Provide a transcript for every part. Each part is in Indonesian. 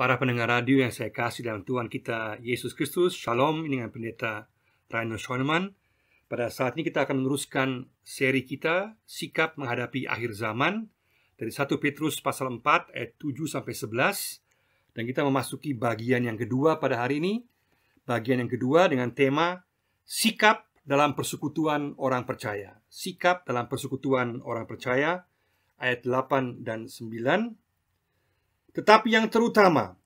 Para pendengar radio yang saya kasih dalam Tuhan kita Yesus Kristus, Shalom. Ini dengan Pendeta Rainer Schoenemann. Pada saat ini kita akan meneruskan seri kita Sikap Menghadapi Akhir Zaman dari 1 Petrus pasal 4 ayat 7-11. Dan kita memasuki bagian yang kedua pada hari ini. Bagian yang kedua dengan tema Sikap dalam Persekutuan Orang Percaya. Sikap dalam Persekutuan Orang Percaya, ayat 8 dan 9. Tetapi yang terutama,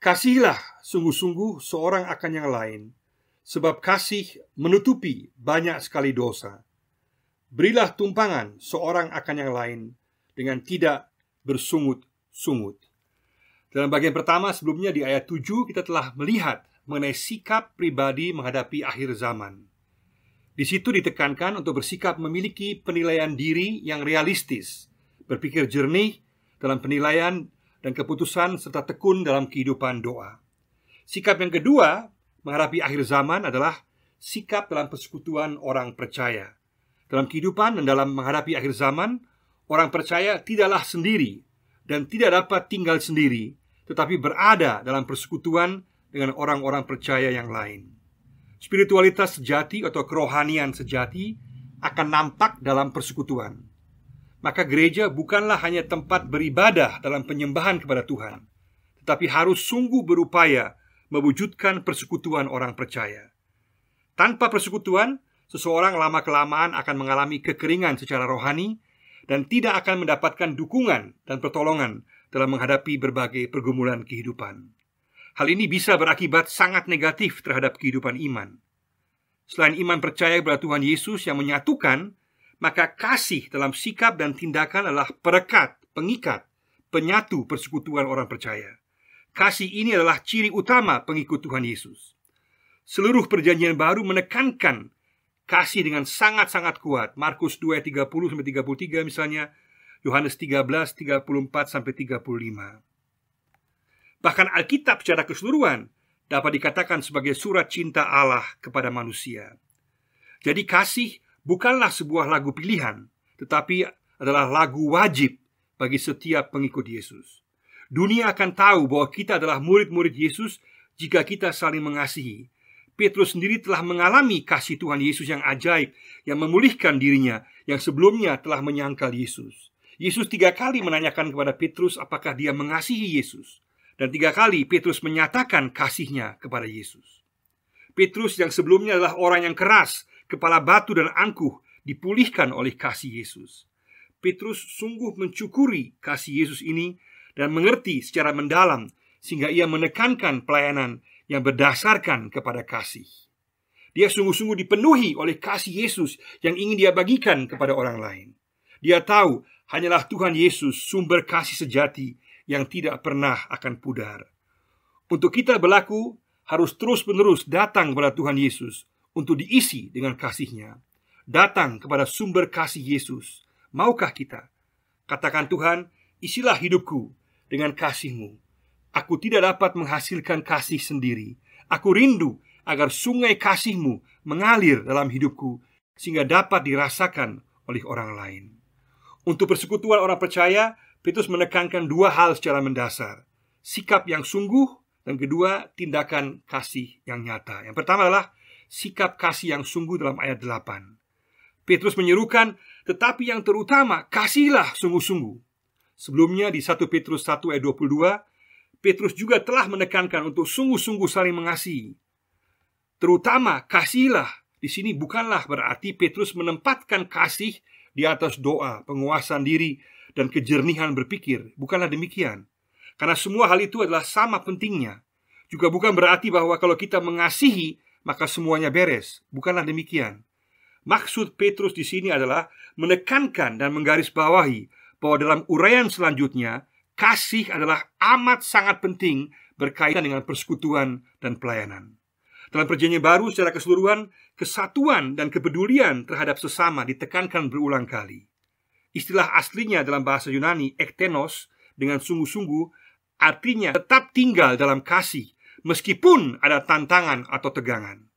kasihilah sungguh-sungguh seorang akan yang lain, sebab kasih menutupi banyak sekali dosa. Berilah tumpangan seorang akan yang lain dengan tidak bersungut-sungut. Dalam bagian pertama sebelumnya di ayat 7 kita telah melihat mengenai sikap pribadi menghadapi akhir zaman. Di situ ditekankan untuk bersikap memiliki penilaian diri yang realistis, berpikir jernih dalam penilaian dan keputusan serta tekun dalam kehidupan doa. Sikap yang kedua menghadapi akhir zaman adalah sikap dalam persekutuan orang percaya. Dalam kehidupan dan dalam menghadapi akhir zaman, orang percaya tidaklah sendiri dan tidak dapat tinggal sendiri, tetapi berada dalam persekutuan dengan orang-orang percaya yang lain. Spiritualitas sejati atau kerohanian sejati akan nampak dalam persekutuan. Maka gereja bukanlah hanya tempat beribadah dalam penyembahan kepada Tuhan, tetapi harus sungguh berupaya mewujudkan persekutuan orang percaya. Tanpa persekutuan, seseorang lama-kelamaan akan mengalami kekeringan secara rohani dan tidak akan mendapatkan dukungan dan pertolongan dalam menghadapi berbagai pergumulan kehidupan. Hal ini bisa berakibat sangat negatif terhadap kehidupan iman. Selain iman percaya kepada Tuhan Yesus yang menyatukan, maka kasih dalam sikap dan tindakan adalah perekat, pengikat, penyatu persekutuan orang percaya. Kasih ini adalah ciri utama pengikut Tuhan Yesus. Seluruh perjanjian baru menekankan kasih dengan sangat-sangat kuat. Markus 2 ayat 30-33 misalnya, Yohanes 13 34-35. Bahkan Alkitab secara keseluruhan dapat dikatakan sebagai surat cinta Allah kepada manusia. Jadi kasih bukanlah sebuah lagu pilihan, tetapi adalah lagu wajib bagi setiap pengikut Yesus. Dunia akan tahu bahwa kita adalah murid-murid Yesus jika kita saling mengasihi. Petrus sendiri telah mengalami kasih Tuhan Yesus yang ajaib, yang memulihkan dirinya, yang sebelumnya telah menyangkal Yesus. Yesus 3 kali menanyakan kepada Petrus apakah dia mengasihi Yesus. Dan 3 kali Petrus menyatakan kasihnya kepada Yesus. Petrus yang sebelumnya adalah orang yang keras, kepala batu dan angkuh, dipulihkan oleh kasih Yesus. Petrus sungguh mencukuri kasih Yesus ini dan mengerti secara mendalam, sehingga ia menekankan pelayanan yang berdasarkan kepada kasih. Dia sungguh-sungguh dipenuhi oleh kasih Yesus yang ingin dia bagikan kepada orang lain. Dia tahu hanyalah Tuhan Yesus sumber kasih sejati yang tidak pernah akan pudar. Untuk kita berlaku harus terus-menerus datang kepada Tuhan Yesus untuk diisi dengan kasih-Nya. Datang kepada sumber kasih Yesus. Maukah kita? Katakan, Tuhan, isilah hidupku dengan kasih-Mu. Aku tidak dapat menghasilkan kasih sendiri. Aku rindu agar sungai kasih-Mu mengalir dalam hidupku, sehingga dapat dirasakan oleh orang lain. Untuk persekutuan orang percaya, Petrus menekankan 2 hal secara mendasar. Sikap yang sungguh, dan kedua, tindakan kasih yang nyata. Yang pertama adalah sikap kasih yang sungguh dalam ayat 8. Petrus menyerukan, tetapi yang terutama, kasihilah sungguh-sungguh. Sebelumnya di 1 Petrus 1 ayat 22, Petrus juga telah menekankan untuk sungguh-sungguh saling mengasihi. Terutama kasihilah di sini bukanlah berarti Petrus menempatkan kasih di atas doa, penguasaan diri, dan kejernihan berpikir. Bukanlah demikian. Karena semua hal itu adalah sama pentingnya. Juga bukan berarti bahwa kalau kita mengasihi maka semuanya beres. Bukanlah demikian. Maksud Petrus di sini adalah menekankan dan menggarisbawahi bahwa dalam uraian selanjutnya, kasih adalah amat sangat penting berkaitan dengan persekutuan dan pelayanan. Dalam perjanjian baru secara keseluruhan, kesatuan dan kepedulian terhadap sesama ditekankan berulang kali. Istilah aslinya dalam bahasa Yunani, ektenos, dengan sungguh-sungguh, artinya tetap tinggal dalam kasih, meskipun ada tantangan atau tegangan.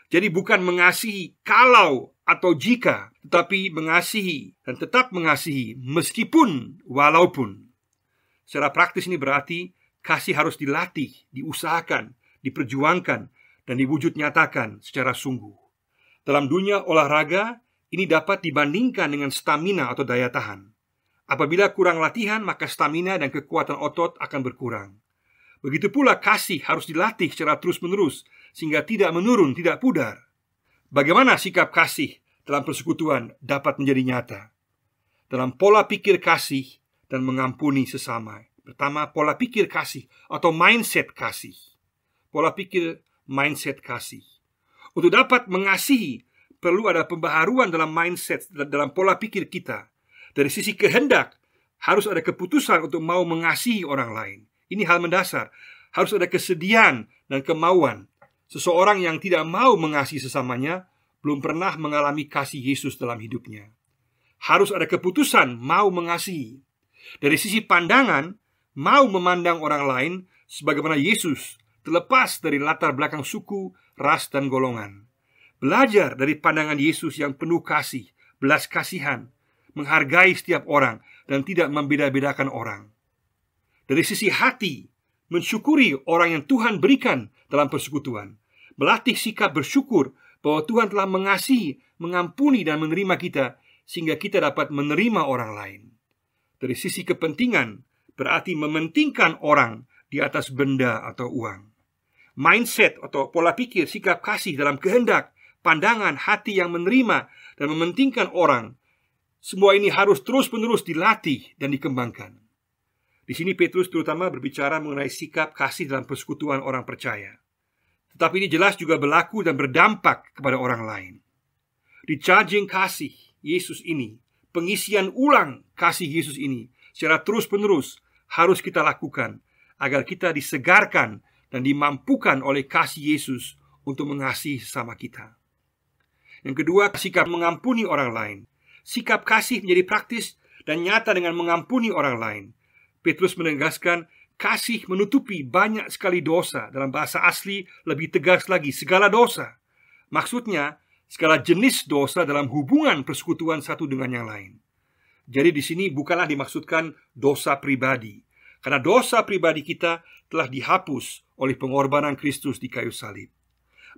Jadi bukan mengasihi kalau atau jika, tetapi mengasihi dan tetap mengasihi meskipun walaupun. Secara praktis ini berarti kasih harus dilatih, diusahakan, diperjuangkan, dan diwujud nyatakan secara sungguh. Dalam dunia olahraga, ini dapat dibandingkan dengan stamina atau daya tahan. Apabila kurang latihan, maka stamina dan kekuatan otot akan berkurang. Begitu pula kasih harus dilatih secara terus-menerus, sehingga tidak menurun, tidak pudar. Bagaimana sikap kasih dalam persekutuan dapat menjadi nyata? Dalam pola pikir kasih dan mengampuni sesama. Pertama, pola pikir kasih atau mindset kasih. Pola pikir mindset kasih. Untuk dapat mengasihi, perlu ada pembaharuan dalam mindset, dalam pola pikir kita. Dari sisi kehendak, harus ada keputusan untuk mau mengasihi orang lain. Ini hal mendasar. Harus ada kesediaan dan kemauan. Seseorang yang tidak mau mengasihi sesamanya belum pernah mengalami kasih Yesus dalam hidupnya. Harus ada keputusan mau mengasihi. Dari sisi pandangan, mau memandang orang lain sebagaimana Yesus, terlepas dari latar belakang suku, ras, dan golongan. Belajar dari pandangan Yesus yang penuh kasih, belas kasihan, menghargai setiap orang, dan tidak membeda-bedakan orang. Dari sisi hati, mensyukuri orang yang Tuhan berikan dalam persekutuan. Melatih sikap bersyukur bahwa Tuhan telah mengasihi, mengampuni, dan menerima kita, sehingga kita dapat menerima orang lain. Dari sisi kepentingan, berarti mementingkan orang di atas benda atau uang. Mindset atau pola pikir, sikap kasih dalam kehendak, pandangan, hati yang menerima dan mementingkan orang, semua ini harus terus-menerus dilatih dan dikembangkan. Di sini Petrus terutama berbicara mengenai sikap kasih dalam persekutuan orang percaya. Tetapi ini jelas juga berlaku dan berdampak kepada orang lain. Recharging kasih Yesus ini, pengisian ulang kasih Yesus ini secara terus-menerus harus kita lakukan agar kita disegarkan dan dimampukan oleh kasih Yesus untuk mengasihi sesama kita. Yang kedua, sikap mengampuni orang lain. Sikap kasih menjadi praktis dan nyata dengan mengampuni orang lain. Petrus menegaskan kasih menutupi banyak sekali dosa. Dalam bahasa asli lebih tegas lagi, segala dosa. Maksudnya segala jenis dosa dalam hubungan persekutuan satu dengan yang lain. Jadi di sini bukanlah dimaksudkan dosa pribadi, karena dosa pribadi kita telah dihapus oleh pengorbanan Kristus di kayu salib.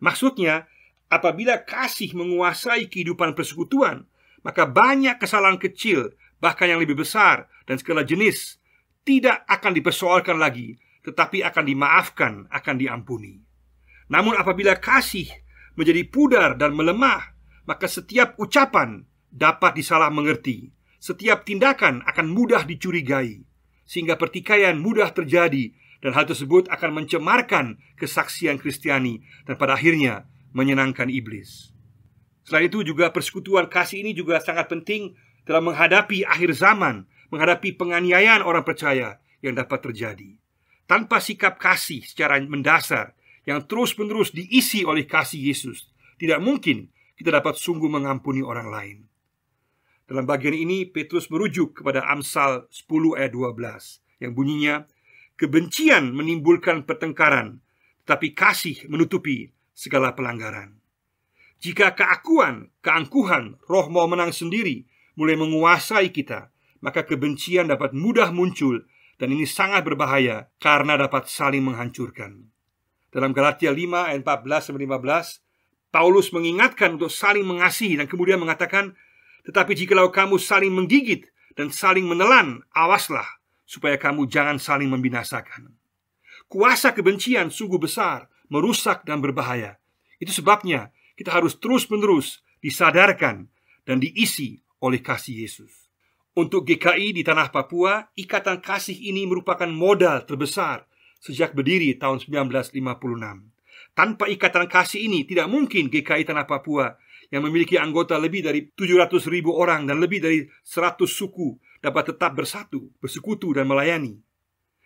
Maksudnya, apabila kasih menguasai kehidupan persekutuan, maka banyak kesalahan kecil, bahkan yang lebih besar dan segala jenis, tidak akan dipersoalkan lagi, tetapi akan dimaafkan, akan diampuni. Namun apabila kasih menjadi pudar dan melemah, maka setiap ucapan dapat disalah mengerti. Setiap tindakan akan mudah dicurigai, sehingga pertikaian mudah terjadi, dan hal tersebut akan mencemarkan kesaksian Kristiani dan pada akhirnya menyenangkan iblis. Selain itu juga persekutuan kasih ini juga sangat penting dalam menghadapi akhir zaman, menghadapi penganiayaan orang percaya yang dapat terjadi. Tanpa sikap kasih secara mendasar yang terus-menerus diisi oleh kasih Yesus, tidak mungkin kita dapat sungguh mengampuni orang lain. Dalam bagian ini Petrus merujuk kepada Amsal 10 ayat 12 yang bunyinya, kebencian menimbulkan pertengkaran, tetapi kasih menutupi segala pelanggaran. Jika keangkuhan, roh mau menang sendiri mulai menguasai kita, maka kebencian dapat mudah muncul, dan ini sangat berbahaya karena dapat saling menghancurkan. Dalam Galatia 5 ayat 14-15, Paulus mengingatkan untuk saling mengasihi dan kemudian mengatakan, tetapi jikalau kamu saling menggigit dan saling menelan, awaslah supaya kamu jangan saling membinasakan. Kuasa kebencian sungguh besar, merusak dan berbahaya. Itu sebabnya kita harus terus-menerus disadarkan dan diisi oleh kasih Yesus. Untuk GKI di tanah Papua, ikatan kasih ini merupakan modal terbesar sejak berdiri tahun 1956. Tanpa ikatan kasih ini tidak mungkin GKI tanah Papua yang memiliki anggota lebih dari 700.000 orang dan lebih dari 100 suku dapat tetap bersatu, bersekutu dan melayani.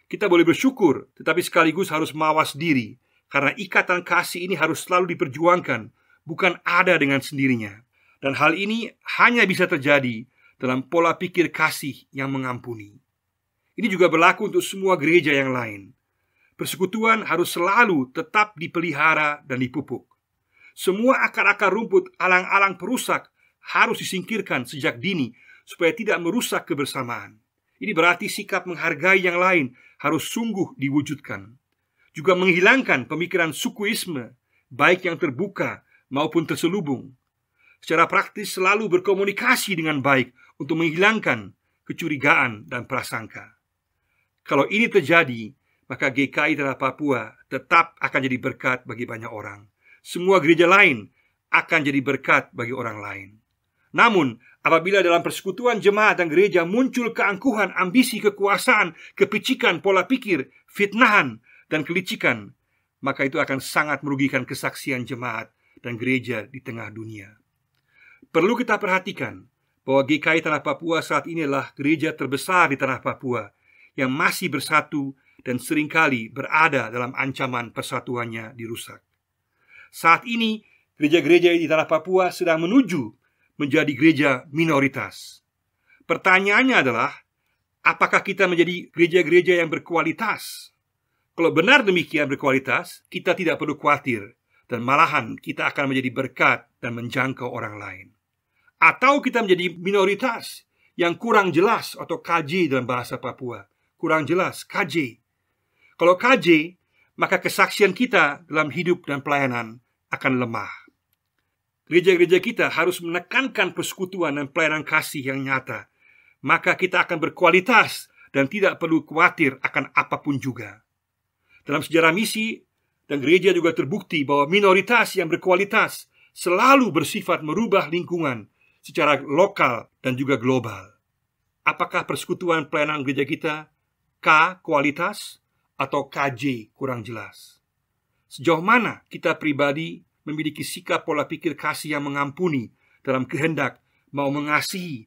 Kita boleh bersyukur, tetapi sekaligus harus mawas diri, karena ikatan kasih ini harus selalu diperjuangkan, bukan ada dengan sendirinya. Dan hal ini hanya bisa terjadi dalam pola pikir kasih yang mengampuni. Ini juga berlaku untuk semua gereja yang lain. Persekutuan harus selalu tetap dipelihara dan dipupuk. Semua akar-akar rumput, alang-alang perusak harus disingkirkan sejak dini supaya tidak merusak kebersamaan. Ini berarti sikap menghargai yang lain harus sungguh diwujudkan. Juga menghilangkan pemikiran sukuisme, baik yang terbuka maupun terselubung. Secara praktis selalu berkomunikasi dengan baik untuk menghilangkan kecurigaan dan prasangka. Kalau ini terjadi, maka GKI Tanah Papua tetap akan jadi berkat bagi banyak orang. Semua gereja lain akan jadi berkat bagi orang lain. Namun, apabila dalam persekutuan jemaat dan gereja muncul keangkuhan, ambisi, kekuasaan, kepicikan, pola pikir, fitnahan, dan kelicikan, maka itu akan sangat merugikan kesaksian jemaat dan gereja di tengah dunia. Perlu kita perhatikan bahwa GKI Tanah Papua saat ini adalah gereja terbesar di Tanah Papua yang masih bersatu dan seringkali berada dalam ancaman persatuannya dirusak. Saat ini, gereja-gereja di Tanah Papua sedang menuju menjadi gereja minoritas. Pertanyaannya adalah, apakah kita menjadi gereja-gereja yang berkualitas? Kalau benar demikian berkualitas, kita tidak perlu khawatir, dan malahan kita akan menjadi berkat dan menjangkau orang lain. Atau kita menjadi minoritas yang kurang jelas, atau KJ dalam bahasa Papua. Kurang jelas, KJ. Kalau KJ, maka kesaksian kita dalam hidup dan pelayanan akan lemah. Gereja-gereja kita harus menekankan persekutuan dan pelayanan kasih yang nyata. Maka kita akan berkualitas dan tidak perlu khawatir akan apapun juga. Dalam sejarah misi dan gereja juga terbukti bahwa minoritas yang berkualitas selalu bersifat merubah lingkungan secara lokal dan juga global. Apakah persekutuan pelayanan gereja kita K kualitas atau KJ kurang jelas? Sejauh mana kita pribadi memiliki sikap pola pikir kasih yang mengampuni dalam kehendak mau mengasihi,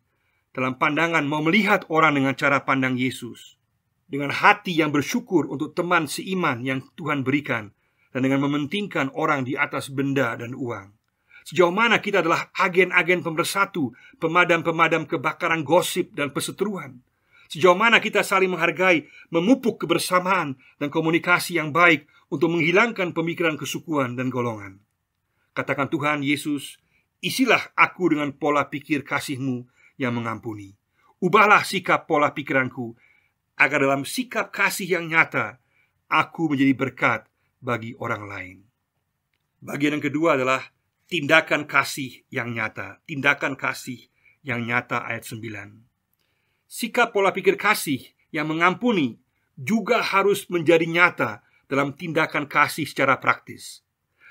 dalam pandangan mau melihat orang dengan cara pandang Yesus, dengan hati yang bersyukur untuk teman seiman yang Tuhan berikan, dan dengan mementingkan orang di atas benda dan uang. Sejauh mana kita adalah agen-agen pemersatu, pemadam-pemadam kebakaran gosip dan perseteruan. Sejauh mana kita saling menghargai, memupuk kebersamaan dan komunikasi yang baik untuk menghilangkan pemikiran kesukuan dan golongan. Katakan Tuhan Yesus, isilah aku dengan pola pikir kasih-Mu yang mengampuni. Ubahlah sikap pola pikiranku, agar dalam sikap kasih yang nyata, aku menjadi berkat bagi orang lain. Bagian yang kedua adalah tindakan kasih yang nyata. Tindakan kasih yang nyata ayat 9. Sikap pola pikir kasih yang mengampuni juga harus menjadi nyata dalam tindakan kasih secara praktis.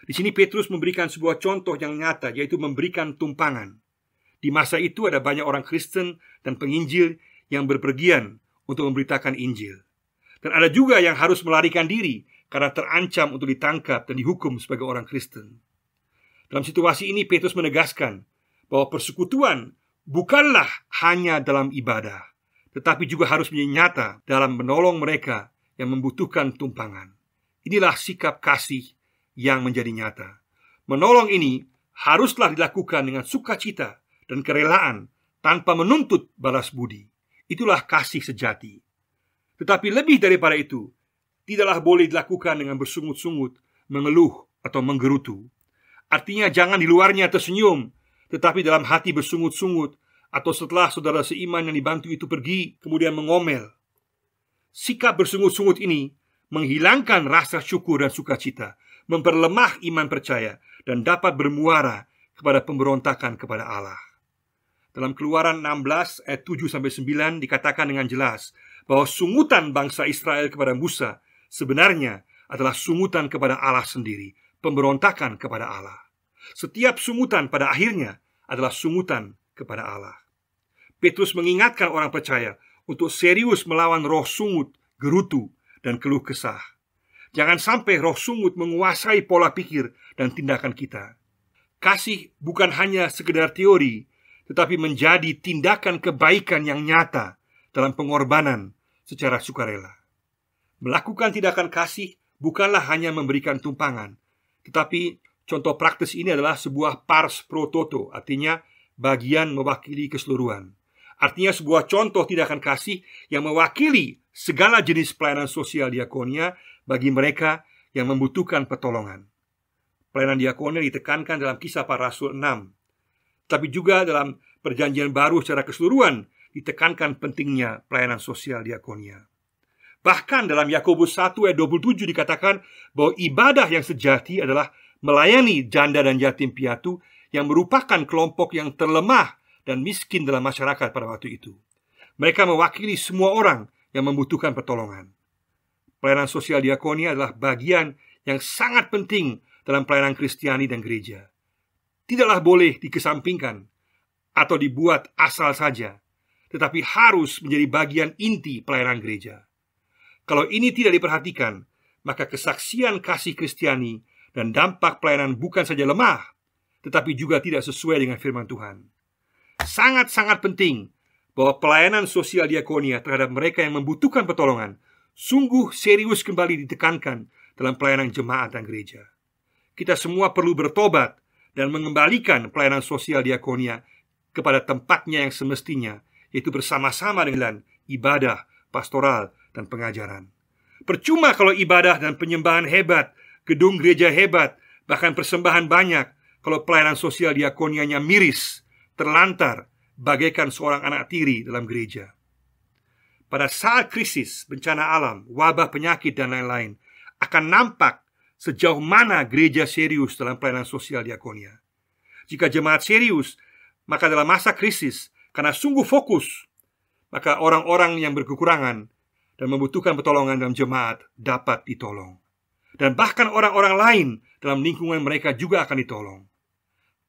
Di sini Petrus memberikan sebuah contoh yang nyata, yaitu memberikan tumpangan. Di masa itu ada banyak orang Kristen dan penginjil yang berpergian untuk memberitakan Injil. Dan ada juga yang harus melarikan diri karena terancam untuk ditangkap dan dihukum sebagai orang Kristen. Dalam situasi ini Petrus menegaskan bahwa persekutuan bukanlah hanya dalam ibadah, tetapi juga harus menjadi nyata dalam menolong mereka yang membutuhkan tumpangan. Inilah sikap kasih yang menjadi nyata. Menolong ini haruslah dilakukan dengan sukacita dan kerelaan tanpa menuntut balas budi. Itulah kasih sejati. Tetapi lebih daripada itu, tidaklah boleh dilakukan dengan bersungut-sungut, mengeluh atau menggerutu. Artinya jangan di luarnya tersenyum, tetapi dalam hati bersungut-sungut, atau setelah saudara seiman yang dibantu itu pergi, kemudian mengomel. Sikap bersungut-sungut ini menghilangkan rasa syukur dan sukacita, memperlemah iman percaya, dan dapat bermuara kepada pemberontakan kepada Allah. Dalam Keluaran 16 ayat 7-9 dikatakan dengan jelas bahwa sungutan bangsa Israel kepada Musa sebenarnya adalah sungutan kepada Allah sendiri, pemberontakan kepada Allah. Setiap sungutan pada akhirnya adalah sungutan kepada Allah. Petrus mengingatkan orang percaya untuk serius melawan roh sungut, gerutu, dan keluh kesah. Jangan sampai roh sungut menguasai pola pikir dan tindakan kita. Kasih bukan hanya sekedar teori, tetapi menjadi tindakan kebaikan yang nyata dalam pengorbanan secara sukarela. Melakukan tindakan kasih bukanlah hanya memberikan tumpangan, tetapi contoh praktis ini adalah sebuah pars pro toto, artinya bagian mewakili keseluruhan. Artinya sebuah contoh tindakan kasih yang mewakili segala jenis pelayanan sosial diakonia bagi mereka yang membutuhkan pertolongan. Pelayanan diakonia ditekankan dalam Kisah Para Rasul 6, tapi juga dalam Perjanjian Baru secara keseluruhan ditekankan pentingnya pelayanan sosial diakonia. Bahkan dalam Yakobus 1 ayat 27 dikatakan bahwa ibadah yang sejati adalah melayani janda dan yatim piatu yang merupakan kelompok yang terlemah dan miskin dalam masyarakat pada waktu itu. Mereka mewakili semua orang yang membutuhkan pertolongan. Pelayanan sosial diakonia adalah bagian yang sangat penting dalam pelayanan Kristiani dan gereja. Tidaklah boleh dikesampingkan atau dibuat asal saja, tetapi harus menjadi bagian inti pelayanan gereja. Kalau ini tidak diperhatikan, maka kesaksian kasih Kristiani dan dampak pelayanan bukan saja lemah, tetapi juga tidak sesuai dengan firman Tuhan. Sangat-sangat penting bahwa pelayanan sosial diakonia terhadap mereka yang membutuhkan pertolongan sungguh serius kembali ditekankan dalam pelayanan jemaat dan gereja. Kita semua perlu bertobat dan mengembalikan pelayanan sosial diakonia kepada tempatnya yang semestinya, yaitu bersama-sama dengan ibadah, pastoral, dan pengajaran. Percuma kalau ibadah dan penyembahan hebat, gedung gereja hebat, bahkan persembahan banyak, kalau pelayanan sosial diakonianya miris, terlantar, bagaikan seorang anak tiri dalam gereja. Pada saat krisis, bencana alam, wabah penyakit, dan lain-lain, akan nampak sejauh mana gereja serius dalam pelayanan sosial diakonia. Jika jemaat serius, maka dalam masa krisis, karena sungguh fokus, maka orang-orang yang berkekurangan dan membutuhkan pertolongan dalam jemaat dapat ditolong. Dan bahkan orang-orang lain dalam lingkungan mereka juga akan ditolong.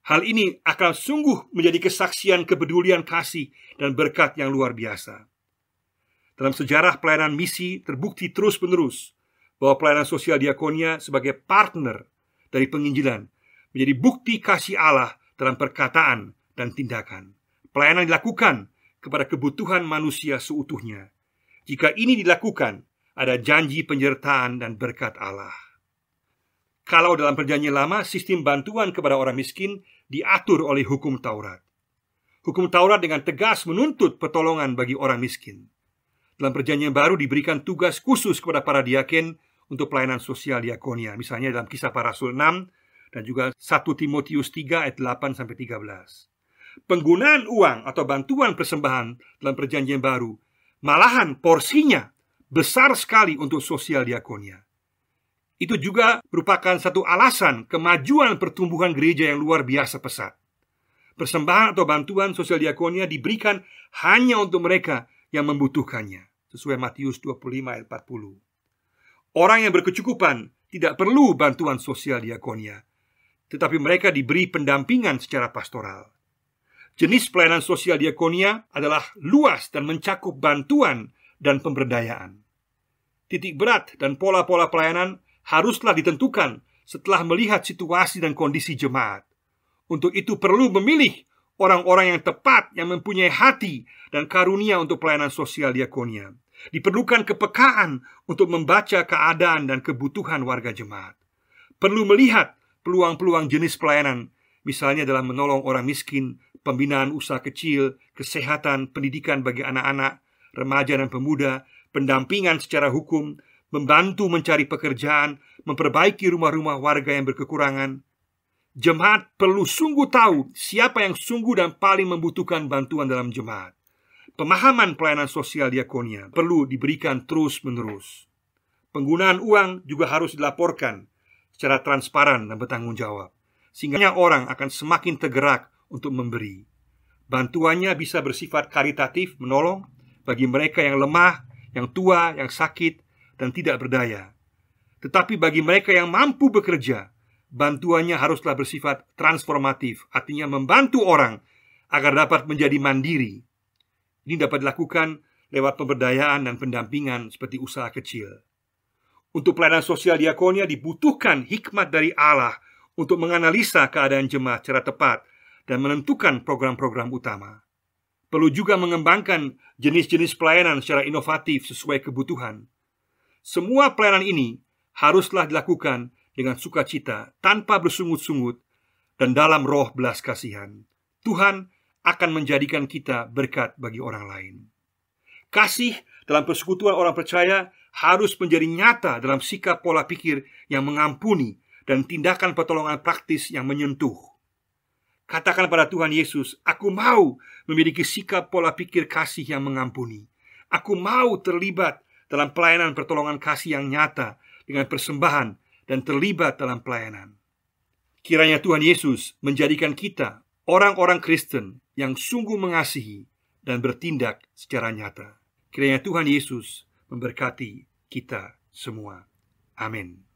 Hal ini akan sungguh menjadi kesaksian kepedulian kasih dan berkat yang luar biasa. Dalam sejarah pelayanan misi terbukti terus-menerus bahwa pelayanan sosial diakonia sebagai partner dari penginjilan menjadi bukti kasih Allah dalam perkataan dan tindakan. Pelayanan dilakukan kepada kebutuhan manusia seutuhnya. Jika ini dilakukan, ada janji penyertaan dan berkat Allah. Kalau dalam Perjanjian Lama, sistem bantuan kepada orang miskin diatur oleh hukum Taurat. Hukum Taurat dengan tegas menuntut pertolongan bagi orang miskin. Dalam Perjanjian Baru diberikan tugas khusus kepada para diaken untuk pelayanan sosial diakonia. Misalnya dalam Kisah Para Rasul 6 dan juga 1 Timotius 3 ayat 8-13. Penggunaan uang atau bantuan persembahan dalam Perjanjian Baru malahan porsinya besar sekali untuk sosial diakonia. Itu juga merupakan satu alasan kemajuan pertumbuhan gereja yang luar biasa pesat. Persembahan atau bantuan sosial diakonia diberikan hanya untuk mereka yang membutuhkannya, sesuai Matius 25 ayat 40. Orang yang berkecukupan tidak perlu bantuan sosial diakonia, tetapi mereka diberi pendampingan secara pastoral. Jenis pelayanan sosial diakonia adalah luas dan mencakup bantuan dan pemberdayaan. Titik berat dan pola-pola pelayanan haruslah ditentukan setelah melihat situasi dan kondisi jemaat. Untuk itu perlu memilih orang-orang yang tepat, yang mempunyai hati dan karunia untuk pelayanan sosial diakonia. Diperlukan kepekaan untuk membaca keadaan dan kebutuhan warga jemaat. Perlu melihat peluang-peluang jenis pelayanan, misalnya dalam menolong orang miskin, pembinaan usaha kecil, kesehatan, pendidikan bagi anak-anak, remaja dan pemuda, pendampingan secara hukum, membantu mencari pekerjaan, memperbaiki rumah-rumah warga yang berkekurangan. Jemaat perlu sungguh tahu siapa yang sungguh dan paling membutuhkan bantuan dalam jemaat. Pemahaman pelayanan sosial diakonia perlu diberikan terus-menerus. Penggunaan uang juga harus dilaporkan secara transparan dan bertanggung jawab, sehingga orang akan semakin tergerak untuk memberi. Bantuannya bisa bersifat karitatif, menolong bagi mereka yang lemah, yang tua, yang sakit, dan tidak berdaya. Tetapi bagi mereka yang mampu bekerja, bantuannya haruslah bersifat transformatif, artinya membantu orang agar dapat menjadi mandiri. Ini dapat dilakukan lewat pemberdayaan dan pendampingan seperti usaha kecil. Untuk pelayanan sosial diakonia dibutuhkan hikmat dari Allah untuk menganalisa keadaan jemaat secara tepat dan menentukan program-program utama. Perlu juga mengembangkan jenis-jenis pelayanan secara inovatif sesuai kebutuhan. Semua pelayanan ini haruslah dilakukan dengan sukacita, tanpa bersungut-sungut, dan dalam roh belas kasihan. Tuhan akan menjadikan kita berkat bagi orang lain. Kasih dalam persekutuan orang percaya harus menjadi nyata dalam sikap pola pikir yang mengampuni dan tindakan pertolongan praktis yang menyentuh. Katakan pada Tuhan Yesus, aku mau memiliki sikap pola pikir kasih yang mengampuni. Aku mau terlibat dalam pelayanan pertolongan kasih yang nyata dengan persembahan dan terlibat dalam pelayanan. Kiranya Tuhan Yesus menjadikan kita orang-orang Kristen yang sungguh mengasihi dan bertindak secara nyata. Kiranya Tuhan Yesus memberkati kita semua. Amin.